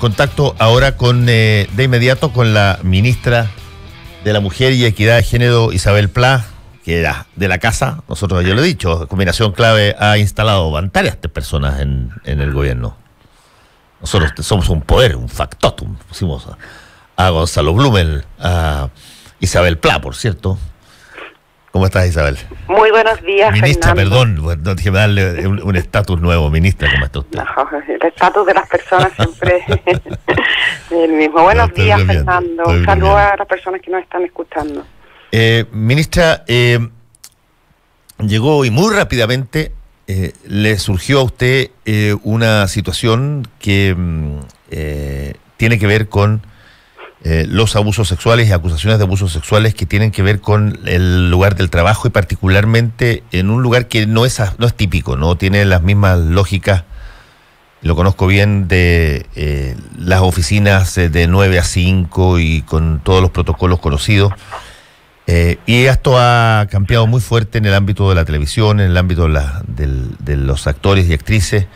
contacto ahora con de inmediato con la ministra de la Mujer y Equidad de Género, Isabel Pla, que era de la casa. Nosotros, yo lo he dicho, Combinación Clave ha instalado varias personas en el gobierno. Nosotros somos un poder, un factotum. Pusimos a Gonzalo Blumel, a Isabel Pla, por cierto. ¿Cómo estás, Isabel? Muy buenos días, ministra, Fernando. perdón, no, déjeme darle un estatus nuevo. Ministra, ¿cómo está usted? No, el estatus de las personas siempre es el mismo. Buenos días, Fernando. Un saludo a las personas que nos están escuchando. Ministra, llegó y muy rápidamente le surgió a usted una situación que tiene que ver con los abusos sexuales y acusaciones de abusos sexuales que tienen que ver con el lugar del trabajo y particularmente en un lugar que no es típico, no tiene las mismas lógicas, lo conozco bien, de las oficinas de 9 a 5 y con todos los protocolos conocidos. Y esto ha cambiado muy fuerte en el ámbito de la televisión, en el ámbito de los actores y actrices,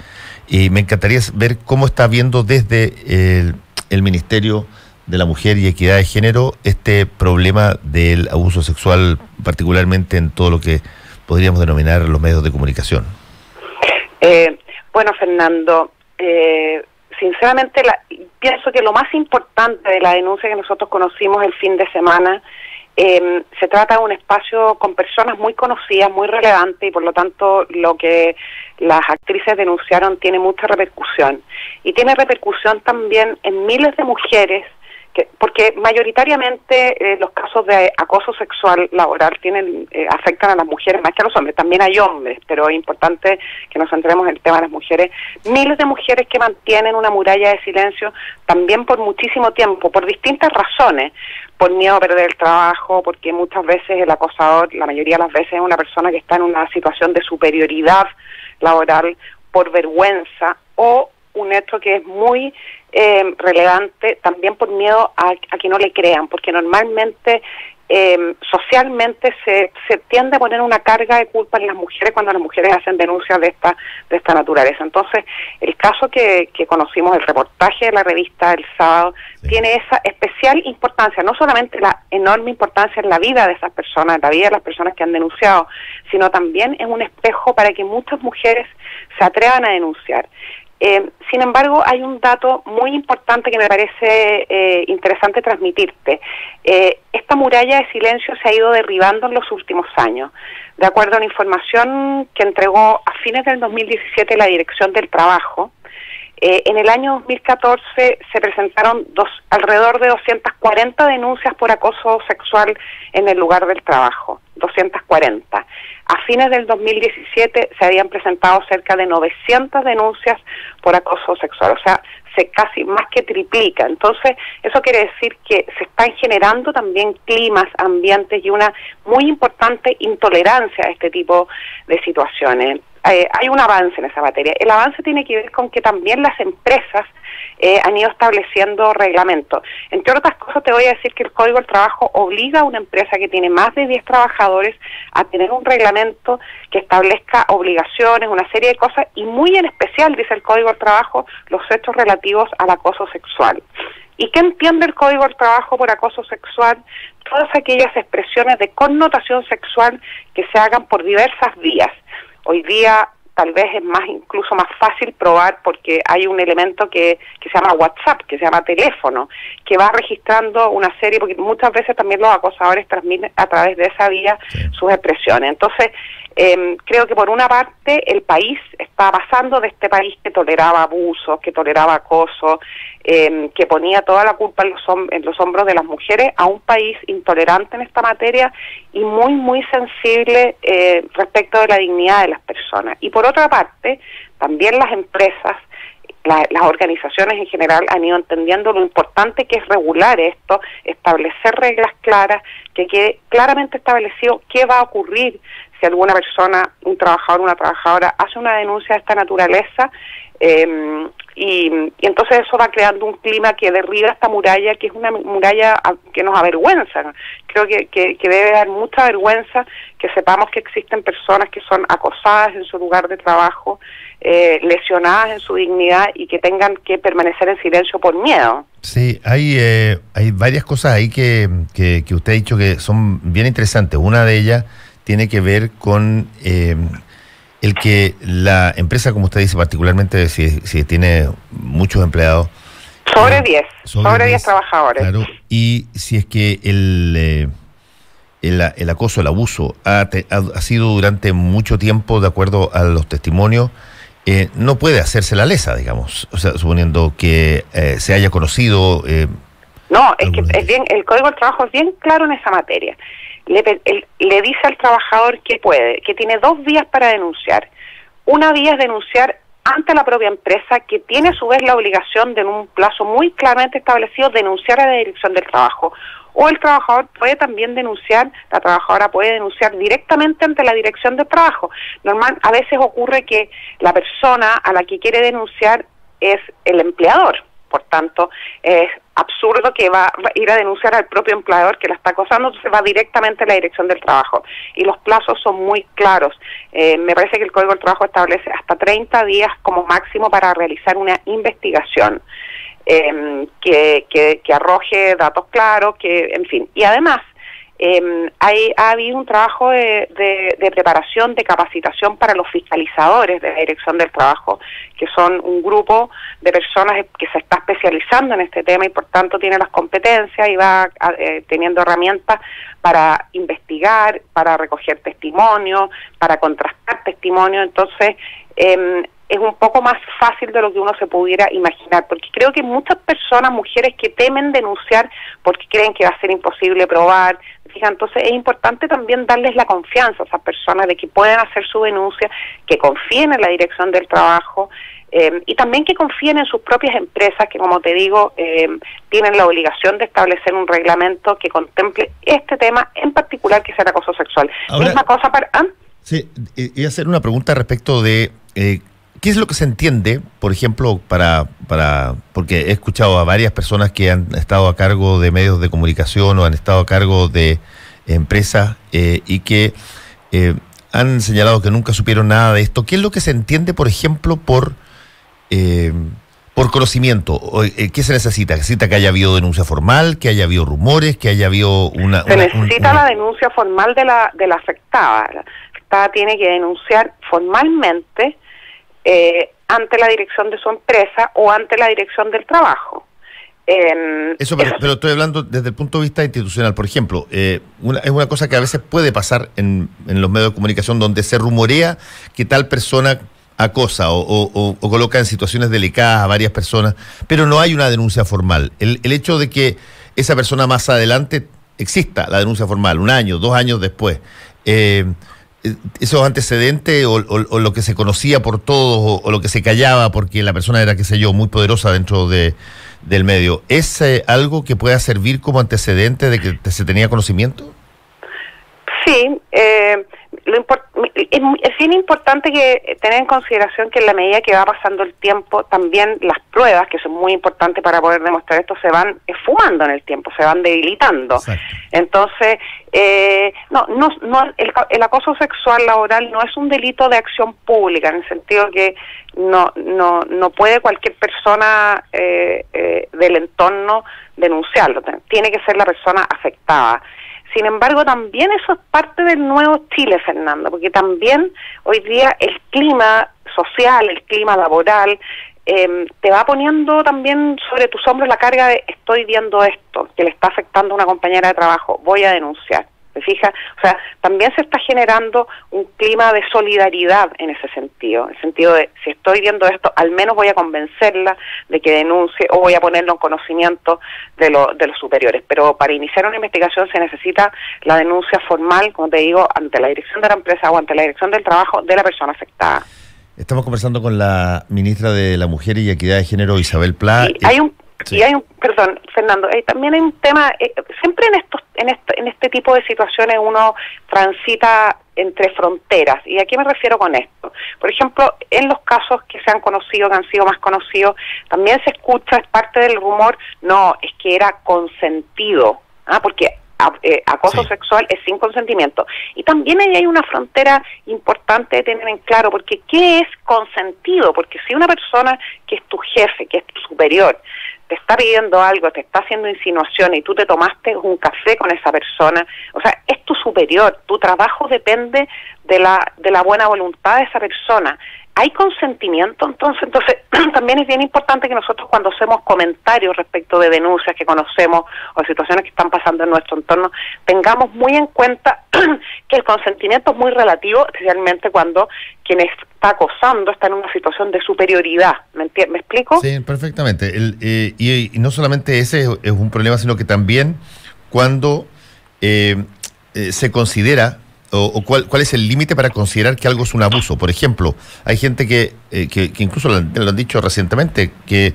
y me encantaría ver cómo está viendo desde el Ministerio de la Mujer y Equidad de Género este problema del abuso sexual, particularmente en todo lo que podríamos denominar los medios de comunicación. Bueno, Fernando, sinceramente pienso que lo más importante de la denuncia que nosotros conocimos el fin de semana, se trata de un espacio con personas muy conocidas, muy relevantes, y por lo tanto lo que las actrices denunciaron tiene mucha repercusión. Y tiene repercusión también en miles de mujeres, porque mayoritariamente los casos de acoso sexual laboral afectan a las mujeres más que a los hombres. También hay hombres, pero es importante que nos centremos en el tema de las mujeres. Miles de mujeres que mantienen una muralla de silencio también por muchísimo tiempo, por distintas razones. Por miedo a perder el trabajo, porque muchas veces el acosador, la mayoría de las veces, es una persona que está en una situación de superioridad laboral, por vergüenza, o un hecho que es muy relevante, también por miedo a que no le crean, porque normalmente socialmente se tiende a poner una carga de culpa en las mujeres cuando las mujeres hacen denuncias de esta naturaleza. Entonces, el caso que conocimos, el reportaje de la revista el sábado, sí, tiene esa especial importancia, no solamente la enorme importancia en la vida de esas personas, en la vida de las personas que han denunciado, sino también es un espejo para que muchas mujeres se atrevan a denunciar. Sin embargo, hay un dato muy importante que me parece interesante transmitirte. Esta muralla de silencio se ha ido derribando en los últimos años. De acuerdo a la información que entregó a fines del 2017 la Dirección del Trabajo, en el año 2014 se presentaron alrededor de 240 denuncias por acoso sexual en el lugar del trabajo, 240. A fines del 2017 se habían presentado cerca de 900 denuncias por acoso sexual, o sea, se casi más que triplica. Entonces, eso quiere decir que se están generando también climas, ambientes y una muy importante intolerancia a este tipo de situaciones. Hay un avance en esa materia. El avance tiene que ver con que también las empresas han ido estableciendo reglamentos. Entre otras cosas, te voy a decir que el Código del Trabajo obliga a una empresa que tiene más de 10 trabajadores a tener un reglamento que establezca obligaciones, una serie de cosas, y muy en especial, dice el Código del Trabajo, los hechos relativos al acoso sexual. ¿Y qué entiende el Código del Trabajo por acoso sexual? Todas aquellas expresiones de connotación sexual que se hagan por diversas vías. Hoy día tal vez es incluso más fácil probar porque hay un elemento que se llama WhatsApp, que se llama teléfono, que va registrando una serie, porque muchas veces también los acosadores transmiten a través de esa vía sus expresiones. Entonces, creo que por una parte el país está pasando de este país que toleraba abusos, que toleraba acoso, que ponía toda la culpa en los hombros de las mujeres, a un país intolerante en esta materia y muy, muy sensible respecto de la dignidad de las personas. Y por otra parte, también las empresas, las organizaciones en general han ido entendiendo lo importante que es regular esto, establecer reglas claras, que quede claramente establecido qué va a ocurrir si alguna persona, un trabajador o una trabajadora, hace una denuncia de esta naturaleza, y entonces eso va creando un clima que derriba esta muralla, que es una muralla que nos avergüenza. Creo que debe dar mucha vergüenza que sepamos que existen personas que son acosadas en su lugar de trabajo, lesionadas en su dignidad y que tengan que permanecer en silencio por miedo. Sí, hay varias cosas ahí que usted ha dicho que son bien interesantes. Una de ellas tiene que ver con el que la empresa, como usted dice, particularmente si tiene muchos empleados. Sobre 10 trabajadores. Claro, y si es que el acoso, el abuso ha sido durante mucho tiempo, de acuerdo a los testimonios, no puede hacerse la lesa, digamos, o sea, suponiendo que se haya conocido. No, es que el Código del Trabajo es bien claro en esa materia. Le dice al trabajador que puede, que tiene 2 vías para denunciar. Una vía es denunciar ante la propia empresa, que tiene a su vez la obligación de en un plazo muy claramente establecido denunciar a la Dirección del Trabajo. O el trabajador puede también denunciar, la trabajadora puede denunciar directamente ante la Dirección del Trabajo. A veces ocurre que la persona a la que quiere denunciar es el empleador. Por tanto, es absurdo que va a ir a denunciar al propio empleador que la está acosando, entonces va directamente a la Dirección del Trabajo. Y los plazos son muy claros. Me parece que el Código del Trabajo establece hasta 30 días como máximo para realizar una investigación que arroje datos claros, en fin. Y además, ha habido un trabajo de preparación, de capacitación para los fiscalizadores de la Dirección del Trabajo, que son un grupo de personas que se está especializando en este tema y por tanto tiene las competencias y va teniendo herramientas para investigar, para recoger testimonios, para contrastar testimonios. Entonces, es un poco más fácil de lo que uno se pudiera imaginar, porque creo que muchas personas, mujeres que temen denunciar porque creen que va a ser imposible probar, entonces es importante también darles la confianza a esas personas de que pueden hacer su denuncia, que confíen en la Dirección del Trabajo y también que confíen en sus propias empresas, que como te digo, tienen la obligación de establecer un reglamento que contemple este tema en particular, que es el acoso sexual. Ahora, misma cosa para... Sí, y hacer una pregunta respecto de... ¿qué es lo que se entiende, por ejemplo, porque he escuchado a varias personas que han estado a cargo de medios de comunicación o han estado a cargo de empresas y que han señalado que nunca supieron nada de esto? ¿Qué es lo que se entiende, por ejemplo, por conocimiento? ¿Qué se necesita? ¿Necesita que haya habido denuncia formal, que haya habido rumores, que haya habido Se necesita la denuncia formal de la afectada. La afectada tiene que denunciar formalmente ante la dirección de su empresa o ante la Dirección del Trabajo. Pero estoy hablando desde el punto de vista institucional. Por ejemplo, es una cosa que a veces puede pasar en los medios de comunicación, donde se rumorea que tal persona acosa o coloca en situaciones delicadas a varias personas, pero no hay una denuncia formal. El hecho de que esa persona más adelante exista la denuncia formal, 1 año, 2 años después, esos antecedentes o lo que se conocía por todos o lo que se callaba porque la persona era, qué sé yo, muy poderosa dentro del medio, ¿es algo que pueda servir como antecedente de que se tenía conocimiento? Sí, es bien importante que tener en consideración que en la medida que va pasando el tiempo, también las pruebas, que son muy importantes para poder demostrar esto, se van esfumando en el tiempo, se van debilitando. Exacto. Entonces, el acoso sexual laboral no es un delito de acción pública, en el sentido que no puede cualquier persona del entorno denunciarlo, tiene que ser la persona afectada. Sin embargo, también eso es parte del nuevo Chile, Fernando, porque también hoy día el clima social, el clima laboral, te va poniendo también sobre tus hombros la carga de estoy viendo esto, que le está afectando a una compañera de trabajo, voy a denunciar. ¿Te fijas? O sea, también se está generando un clima de solidaridad en ese sentido, en el sentido de, si estoy viendo esto, al menos voy a convencerla de que denuncie o voy a ponerlo en conocimiento de los superiores. Pero para iniciar una investigación se necesita la denuncia formal, como te digo, ante la dirección de la empresa o ante la Dirección del Trabajo de la persona afectada. Estamos conversando con la ministra de la Mujer y Equidad de Género, Isabel Pla. Sí, hay Sí. Y hay perdón, Fernando, también hay un tema, siempre en este tipo de situaciones uno transita entre fronteras. ¿Y a qué me refiero con esto? Por ejemplo, en los casos que se han conocido, que han sido más conocidos, también se escucha, es parte del rumor, no, es que era consentido, porque acoso sexual es sin consentimiento. Y también ahí hay una frontera importante de tener en claro, porque ¿qué es consentido? Porque si una persona que es tu jefe, que es tu superior, te está pidiendo algo, te está haciendo insinuaciones y tú te tomaste un café con esa persona, o sea, es tu superior, tu trabajo depende de la buena voluntad de esa persona. ¿Hay consentimiento? Entonces también es bien importante que nosotros cuando hacemos comentarios respecto de denuncias que conocemos o situaciones que están pasando en nuestro entorno, tengamos muy en cuenta que el consentimiento es muy relativo, especialmente cuando quien está acosando está en una situación de superioridad. ¿Me explico? Sí, perfectamente. Y no solamente ese es un problema, sino que también cuando se considera o cuál es el límite para considerar que algo es un abuso. Por ejemplo, hay gente que incluso lo han dicho recientemente, que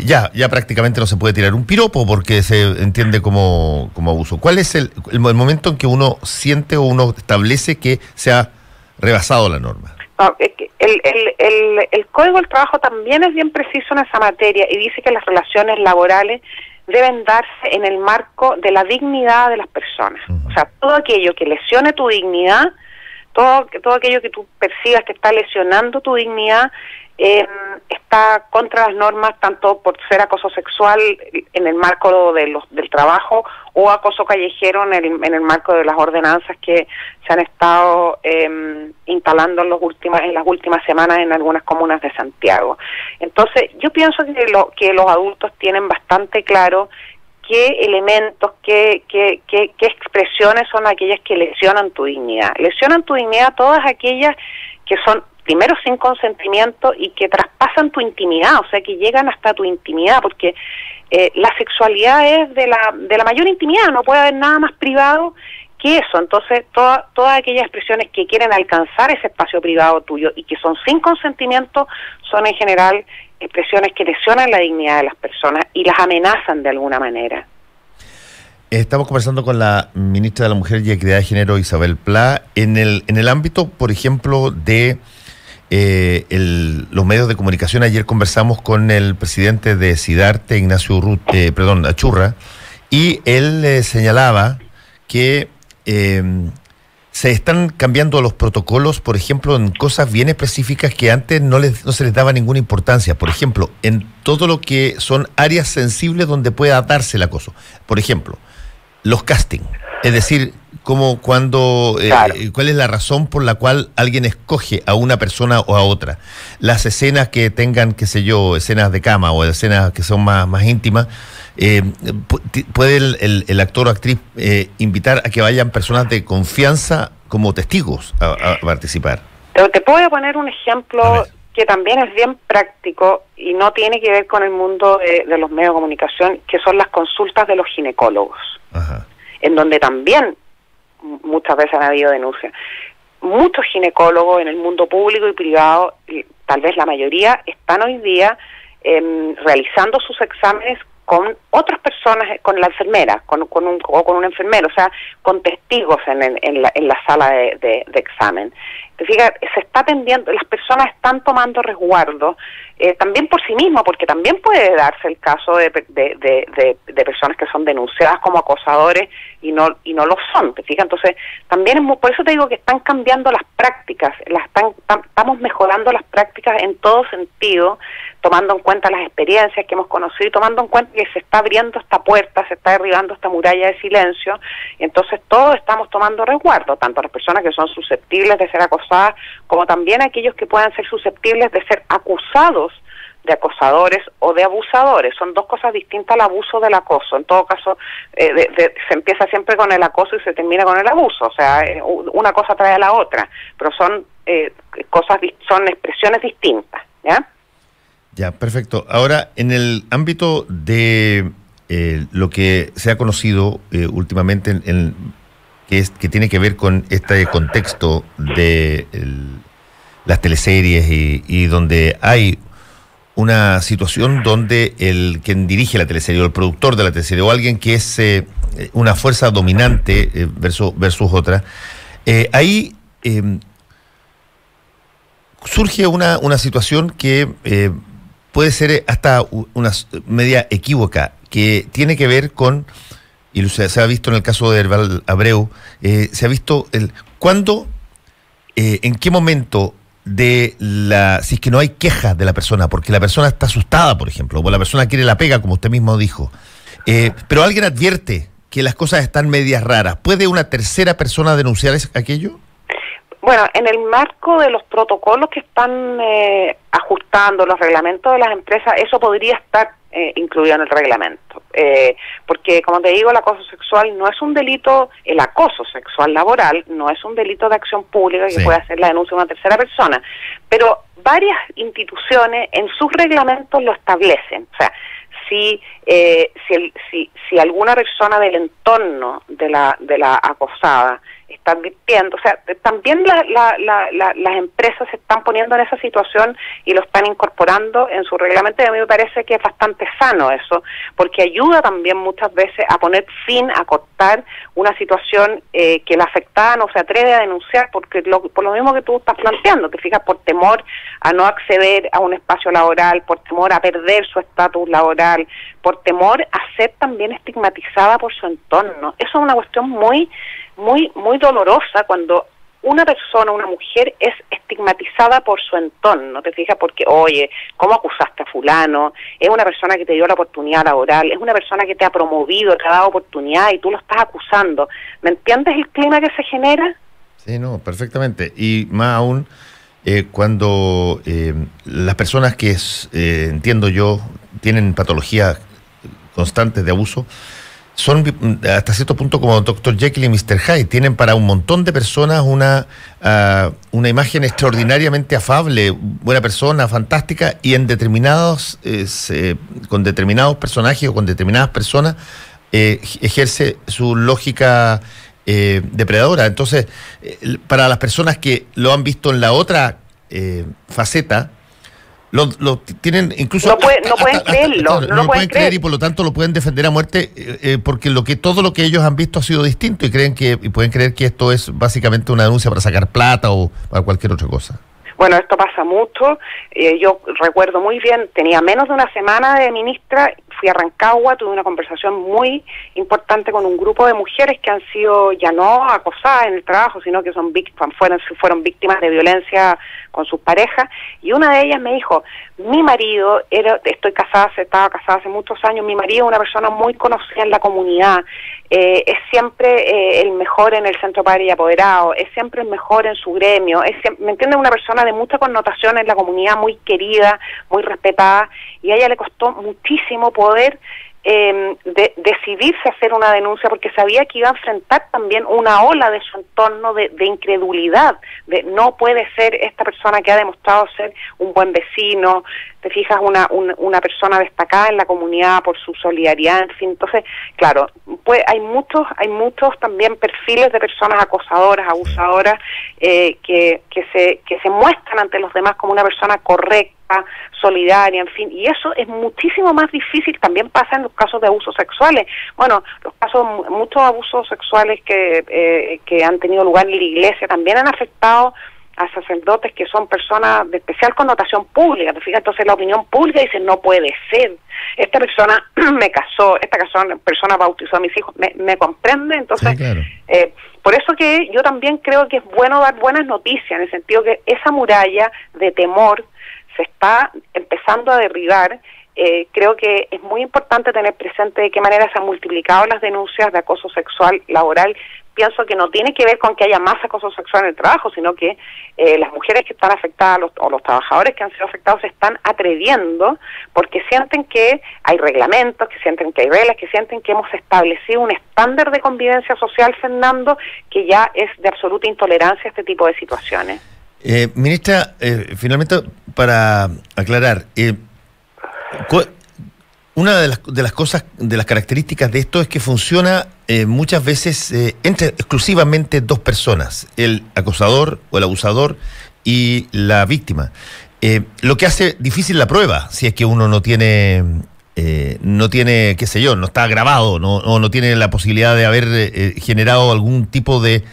ya prácticamente no se puede tirar un piropo porque se entiende como abuso. ¿Cuál es el momento en que uno siente o uno establece que se ha rebasado la norma? No, el Código del Trabajo también es bien preciso en esa materia y dice que las relaciones laborales deben darse en el marco de la dignidad de las personas. O sea, todo aquello que lesione tu dignidad, todo aquello que tú percibas que está lesionando tu dignidad, está contra las normas, tanto por ser acoso sexual en el marco del trabajo o acoso callejero en el marco de las ordenanzas que se han estado instalando en las últimas semanas en algunas comunas de Santiago. Entonces, yo pienso que los adultos tienen bastante claro qué elementos, qué expresiones son aquellas que lesionan tu dignidad. Lesionan tu dignidad todas aquellas que son primero sin consentimiento y que traspasan tu intimidad, o sea, que llegan hasta tu intimidad, porque la sexualidad es de la mayor intimidad, no puede haber nada más privado que eso. Entonces, todas aquellas expresiones que quieren alcanzar ese espacio privado tuyo y que son sin consentimiento, son en general expresiones que lesionan la dignidad de las personas y las amenazan de alguna manera. Estamos conversando con la ministra de la Mujer y Equidad de Género, Isabel Pla, en el ámbito, por ejemplo, de los medios de comunicación. Ayer conversamos con el presidente de SIDARTE, Ignacio Achurra, y él señalaba que se están cambiando los protocolos, por ejemplo, en cosas bien específicas que antes no se les daba ninguna importancia. Por ejemplo, en todo lo que son áreas sensibles donde pueda darse el acoso. Por ejemplo, los castings, es decir, Claro. ¿cuál es la razón por la cual alguien escoge a una persona o a otra? Las escenas que tengan, qué sé yo, escenas de cama o escenas que son más íntimas, ¿puede el actor o actriz invitar a que vayan personas de confianza como testigos a participar? Te puedo poner un ejemplo que también es bien práctico y no tiene que ver con el mundo de los medios de comunicación, que son las consultas de los ginecólogos. Ajá. En donde también muchas veces han habido denuncias. Muchos ginecólogos en el mundo público y privado, y tal vez la mayoría, están hoy día realizando sus exámenes con otras personas, con la enfermera, con un enfermero, o sea, con testigos en la sala de examen. Fíjate, se está atendiendo, las personas están tomando resguardo, también por sí mismos, porque también puede darse el caso de personas que son denunciadas como acosadores y no lo son, ¿te fijas? Entonces, también por eso te digo que están cambiando las prácticas, estamos mejorando las prácticas en todo sentido, tomando en cuenta las experiencias que hemos conocido y tomando en cuenta que se está abriendo esta puerta, se está derribando esta muralla de silencio, y entonces todos estamos tomando resguardo, tanto las personas que son susceptibles de ser acosadas, como también aquellos que puedan ser susceptibles de ser acusados de acosadores o de abusadores. Son dos cosas distintas al abuso del acoso. En todo caso, se empieza siempre con el acoso y se termina con el abuso. O sea, una cosa trae a la otra, pero son son expresiones distintas, ¿ya? Ya, perfecto. Ahora, en el ámbito de lo que se ha conocido últimamente, que tiene que ver con este contexto de las teleseries y donde hay una situación donde quien dirige la teleserie o el productor de la teleserie o alguien que es una fuerza dominante versus otra, ahí surge una situación que puede ser hasta una media equívoca, que tiene que ver con, y se ha visto en el caso de Herval Abreu, se ha visto cuándo, en qué momento si es que no hay queja de la persona, porque la persona está asustada, por ejemplo, o la persona quiere la pega, como usted mismo dijo, pero alguien advierte que las cosas están medias raras, ¿puede una tercera persona denunciar aquello? Bueno, en el marco de los protocolos que están ajustando los reglamentos de las empresas, eso podría estar incluido en el reglamento. Porque, como te digo, el acoso sexual no es un delito, el acoso sexual laboral no es un delito de acción pública que puede hacer la denuncia de una tercera persona. Pero varias instituciones en sus reglamentos lo establecen. O sea, si alguna persona del entorno de la acosada está advirtiendo, o sea, también las empresas se están poniendo en esa situación y lo están incorporando en su reglamento, y a mí me parece que es bastante sano eso, porque ayuda también muchas veces a poner fin, a cortar una situación que la afectada no se atreve a denunciar, porque por lo mismo que tú estás planteando, te fijas, por temor a no acceder a un espacio laboral, por temor a perder su estatus laboral, por temor a ser también estigmatizada por su entorno. Eso es una cuestión muy dolorosa cuando una persona, una mujer, es estigmatizada por su entorno, te fijas, porque, oye, ¿cómo acusaste a fulano? Es una persona que te dio la oportunidad laboral, es una persona que te ha promovido, te ha dado oportunidad y tú lo estás acusando. ¿Me entiendes el clima que se genera? Sí, no, perfectamente. Y más aún cuando las personas que, entiendo yo, tienen patologías constantes de abuso, son hasta cierto punto como Dr. Jekyll y Mr. Hyde, tienen para un montón de personas una imagen extraordinariamente afable, buena persona, fantástica, y en con determinados personajes o con determinadas personas ejerce su lógica depredadora. Entonces, para las personas que lo han visto en la otra faceta, lo tienen incluso no pueden creerlo, no lo pueden creer, y por lo tanto lo pueden defender a muerte porque todo lo que ellos han visto ha sido distinto y pueden creer que esto es básicamente una denuncia para sacar plata o para cualquier otra cosa. Bueno, esto pasa mucho. Yo recuerdo muy bien, tenía menos de una semana de ministra, fui a Rancagua, tuve una conversación muy importante con un grupo de mujeres que han sido ya no acosadas en el trabajo, sino que fueron víctimas de violencia con sus parejas, y una de ellas me dijo, mi marido, estaba casada hace muchos años, mi marido es una persona muy conocida en la comunidad, es siempre el mejor en el centro padre y apoderado, es siempre el mejor en su gremio, ¿me entiendes? Una persona de mucha connotación en la comunidad, muy querida, muy respetada, y a ella le costó muchísimo poder decidirse a hacer una denuncia porque sabía que iba a enfrentar también una ola de su entorno de incredulidad, de no puede ser esta persona que ha demostrado ser un buen vecino, te fijas, una persona destacada en la comunidad por su solidaridad, en fin. Entonces, claro, pues hay muchos también perfiles de personas acosadoras, abusadoras, que se muestran ante los demás como una persona correcta, solidaria, en fin, y eso es muchísimo más difícil. También pasa en los casos de abusos sexuales. Bueno, muchos abusos sexuales que han tenido lugar en la iglesia también han afectado a sacerdotes que son personas de especial connotación pública, ¿te fijas? Entonces la opinión pública dice, no puede ser, esta persona me casó, esta persona bautizó a mis hijos, me comprende. Entonces, sí, claro. Por eso que yo también creo que es bueno dar buenas noticias, en el sentido que esa muralla de temor se está empezando a derribar. Creo que es muy importante tener presente de qué manera se han multiplicado las denuncias de acoso sexual laboral. Pienso que no tiene que ver con que haya más acoso sexual en el trabajo, sino que las mujeres que están afectadas o los trabajadores que han sido afectados se están atreviendo porque sienten que hay reglamentos, que sienten que hay reglas, que sienten que hemos establecido un estándar de convivencia social, Fernando, que ya es de absoluta intolerancia a este tipo de situaciones. Ministra, finalmente, para aclarar, una de las cosas, de las características de esto es que funciona muchas veces entre exclusivamente dos personas, el acosador o el abusador y la víctima. lo que hace difícil la prueba, si es que uno no tiene, qué sé yo, no está grabado, no tiene la posibilidad de haber generado algún tipo de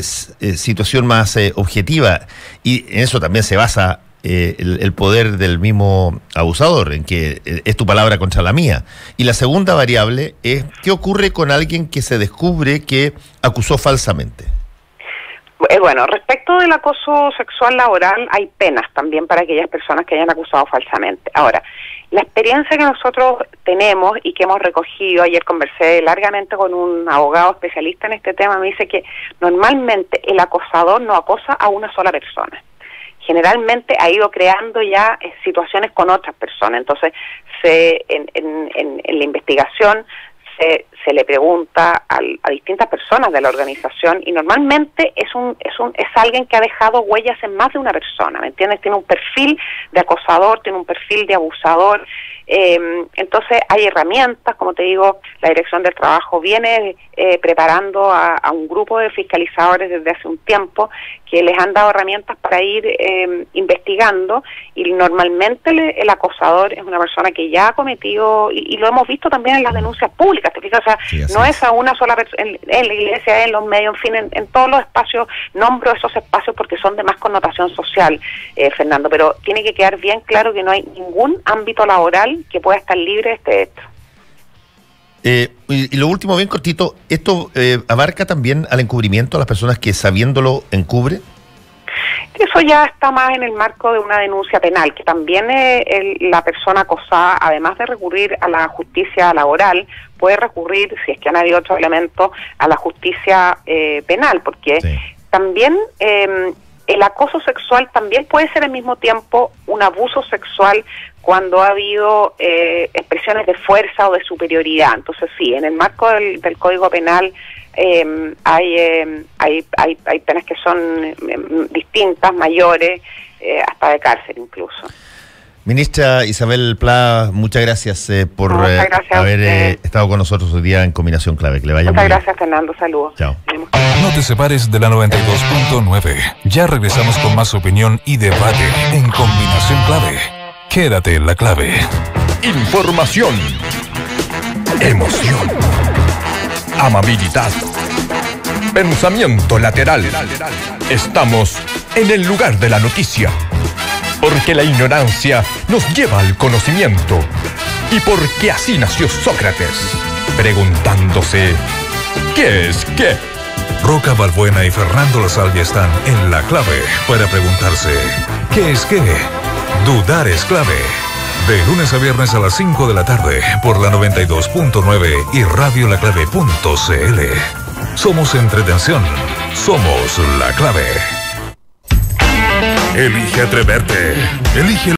situación más objetiva. Y en eso también se basa el poder del mismo abusador, en que es tu palabra contra la mía. Y la segunda variable es, ¿qué ocurre con alguien que se descubre que acusó falsamente? Bueno, respecto del acoso sexual laboral, hay penas también para aquellas personas que hayan acusado falsamente. Ahora, la experiencia que nosotros tenemos y que hemos recogido, ayer conversé largamente con un abogado especialista en este tema, me dice que normalmente el acosador no acosa a una sola persona. Generalmente ha ido creando ya situaciones con otras personas. Entonces, en la investigación se le pregunta a distintas personas de la organización y normalmente es alguien que ha dejado huellas en más de una persona, ¿me entiendes? Tiene un perfil de acosador, tiene un perfil de abusador. Entonces hay herramientas, como te digo, la Dirección del Trabajo viene preparando a un grupo de fiscalizadores desde hace un tiempo que les han dado herramientas para ir investigando, y normalmente el acosador es una persona que ya ha cometido, y lo hemos visto también en las denuncias públicas, ¿te fijas? O sea, sí, no es a una sola persona, en la iglesia, en los medios, en fin, en todos los espacios. Nombro esos espacios porque son de más connotación social, Fernando, pero tiene que quedar bien claro que no hay ningún ámbito laboral que pueda estar libre de este hecho. Y lo último, bien cortito, ¿esto abarca también al encubrimiento a las personas que sabiéndolo encubre? Eso ya está más en el marco de una denuncia penal, que también la persona acosada, además de recurrir a la justicia laboral, puede recurrir, si es que han habido otros elementos, a la justicia penal, porque sí, también el acoso sexual también puede ser al mismo tiempo un abuso sexual cuando ha habido expresiones de fuerza o de superioridad. Entonces sí, en el marco del Código Penal hay penas que son distintas, mayores, hasta de cárcel incluso. Ministra Isabel Pla, muchas gracias por haber estado con nosotros hoy día en Combinación Clave. Que le vaya muy bien. Muchas gracias, Fernando. Saludos. Chao. No te separes de la 92.9. Ya regresamos con más opinión y debate en Combinación Clave. Quédate en la clave. Información, emoción, amabilidad, pensamiento lateral. Estamos en el lugar de la noticia, porque la ignorancia nos lleva al conocimiento y porque así nació Sócrates, preguntándose ¿qué es qué? Roca Balbuena y Fernando La Salvia están en la clave para preguntarse ¿qué es qué? Dudar es clave. De lunes a viernes a las 5 de la tarde por la 92.9 y radiolaclave.cl. Somos entretención. Somos la clave. Elige atreverte. Elige